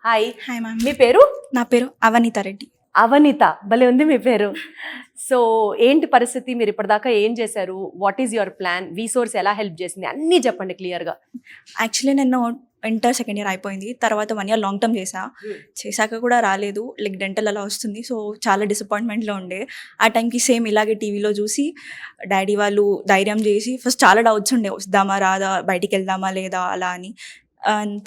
Hi. Hi ma'am. మీ పేరు? నా పేరు అవనీత రెడ్డి. అవనీత, భలే ఉంది మీ పేరు. సో ఏంటి పరిస్థితి, మీరు ఇప్పటిదాకా ఏం చేశారు, వాట్ ఈస్ యువర్ ప్లాన్, వీసోర్స్ ఎలా హెల్ప్ చేసింది అన్నీ చెప్పండి క్లియర్గా. యాక్చువల్లీ నేను ఇంటర్ సెకండ్ ఇయర్ అయిపోయింది, తర్వాత 1 year లాంగ్ టర్మ్ చేశాక కూడా రాలేదు, లైక్ డెంటల్ అలా వస్తుంది. సో చాలా డిసప్పాయింట్మెంట్లో ఉండే. ఆ టైంకి సేమ్ ఇలాగే టీవీలో చూసి డాడీ వాళ్ళు ధైర్యం చేసి, ఫస్ట్ చాలా డౌట్స్ ఉండే, వద్దామా రాదా, బయటికి వెళ్దామా లేదా అలా అని.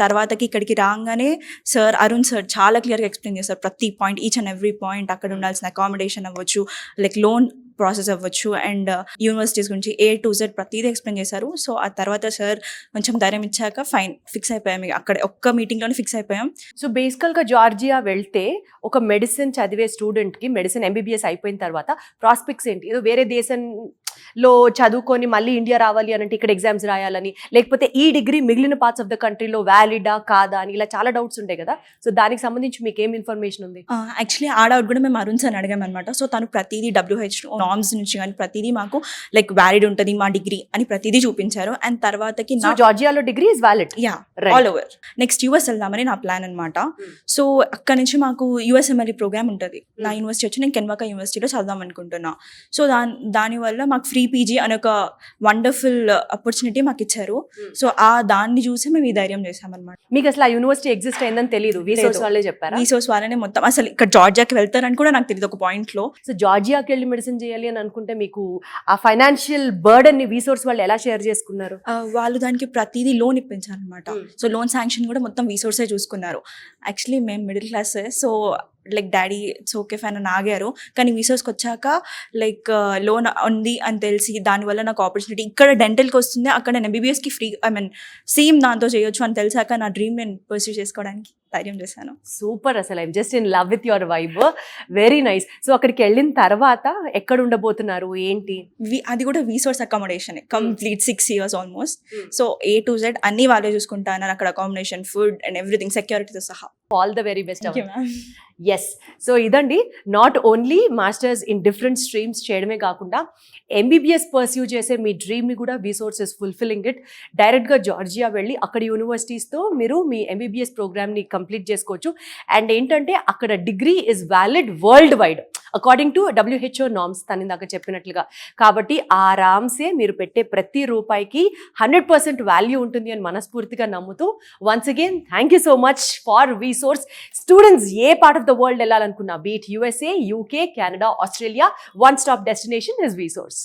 తర్వాతకి ఇక్కడికి రాగానే సార్ అరుణ్ సార్ చాలా క్లియర్గా ఎక్స్ప్లెయిన్ చేస్తారు ప్రతి point, each and every point. అక్కడ ఉండాల్సిన అకామిడేషన్ అవ్వచ్చు, లైక్ లోన్ ప్రాసెస్ అవ్వచ్చు, అండ్ యూనివర్సిటీస్ గురించి A to Z ప్రతిదీ ఎక్స్ప్లెయిన్ చేశారు. సో ఆ తర్వాత సార్ కొంచెం ధైర్యం ఇచ్చాక ఫైన్ ఫిక్స్ అయిపోయాం. అక్కడ ఒక్క మీటింగ్లోనే ఫిక్స్ అయిపోయాం. సో బేసికల్గా జార్జియా వెళ్తే ఒక మెడిసిన్ చదివే స్టూడెంట్కి, మెడిసిన్ MBBS అయిపోయిన తర్వాత ప్రాస్పెక్ట్స్ ఏంటి? ఏదో వేరే దేశంలో చదువుకొని మళ్ళీ ఇండియా రావాలి అని అంటే ఇక్కడ ఎగ్జామ్స్ రాయాలని, లేకపోతే ఈ డిగ్రీ మిగిలిన పార్ట్స్ ఆఫ్ ద కంట్రీలో వ్యాలిడా కాదా అని ఇలా చాలా డౌట్స్ ఉంటాయి కదా. సో దానికి సంబంధించి మీకు ఏం ఇన్ఫర్మేషన్ ఉంది? యాక్చువల్లీ ఆ డౌట్ కూడా మేము అరుణ్ సార్ అడిగాం అనమాట. సో తను ప్రతిదీ WHO నార్మ్స్ నుంచి కానీ ప్రతిదీ మాకు లైక్ వ్యాలిడ్ ఉంటుంది మా డిగ్రీ అని ప్రతిదీ చూపించారు. అండ్ తర్వాతకి జార్జియాలో degree is valid, yeah, all over. Next US వెళ్దామని నా ప్లాన్ అనమాట. సో అక్కడ నుంచి మాకు USMLE ప్రోగ్రామ్ ఉంటుంది. నా యూనివర్సిటీ వచ్చి నేను కెన్వాకా యూనివర్సిటీలో చదుదాం అనుకుంటున్నా. సో దానివల్ల మాకు ఫ్రీ PG అనే ఒక వండర్ఫుల్ ఆపర్చునిటీ మాకు ఇచ్చారు. సో దాన్ని చూసి మేము ఈ ధైర్యం చేసామన్నమాట. మీకు అసలు ఆ యూనివర్సిటీ ఎగ్జిస్ట్ అయిందని తెలియదు, వీసోర్స్ వాళ్ళే చెప్పారు. వీసోర్స్ వాళ్ళనే మొత్తం, అసలు ఇక్కడ జార్జియాకి వెళ్తారని కూడా నాకు తెలియదు ఒక పాయింట్ లో. సో జార్జియాకి వెళ్ళి మెడిసిన్ చేయాలి అని అనుకుంటే మీకు ఆ ఫైనాన్షియల్ బర్డన్ ని వీసోర్స్ వాళ్ళు ఎలా షేర్ చేసుకున్నారు? వాళ్ళు దానికి ప్రతిదీ లోన్ ఇప్పించారనమాట. సో లోన్ శాంక్షన్ కూడా మొత్తం వీసోర్సే చూసుకున్నారు. యాక్చువల్లీ మేము middle class, so like daddy it's okay fine అని ఆగారు. కానీ వీసోర్స్కి వచ్చాక లైక్ లోన్ ఉంది అని తెలిసి దానివల్ల నాకు ఆపర్చునిటీ ఇక్కడ డెంటల్కి వస్తుంది, అక్కడ నేను MBBSకి ఫ్రీ సేమ్ దాంతో చేయొచ్చు అని తెలిసాక నా డ్రీమ్ నేను పర్సూ చేసుకోవడానికి ధైర్యం చేశాను. సూపర్, అసలు I'm just in love with your vibe, very nice. So అక్కడికి వెళ్ళిన తర్వాత ఎక్కడ ఉండబోతున్నారు ఏంటి? అది కూడా Vsource accommodation complete 6 years almost. So A to Z అన్ని వాళ్ళే చూసుకుంటా అన్నారు. అక్కడ అకామిడేషన్, ఫుడ్ అండ్ ఎవ్రీథింగ్, సెక్యూరిటీతో సహా. All the very best. Yes, so ఇదండి, not only masters in different streams చేయడమే కాకుండా MBBS పర్స్యూ చేసే మీ డ్రీమ్ని కూడా వీసోర్సెస్ ఫుల్ఫిల్లింగ్ ఇట్. డైరెక్ట్గా జార్జియా వెళ్ళి అక్కడ యూనివర్సిటీస్తో మీరు మీ MBBS ప్రోగ్రామ్ని కంప్లీట్ చేసుకోవచ్చు. అండ్ ఏంటంటే అక్కడ degree is valid world wide according to WHO norms, తను ఇందాక చెప్పినట్లుగా. కాబట్టి ఆరామ్సే మీరు పెట్టే ప్రతి రూపాయికి 100% వాల్యూ ఉంటుంది అని మనస్ఫూర్తిగా నమ్ముతూ, once again thank you so much for Vsource. Students ఏ పార్ట్ ఆఫ్ ద వరల్డ్ వెళ్ళాలనుకున్నా, be it USA, UK, Canada, Australia, one stop destination is వీసోర్స్.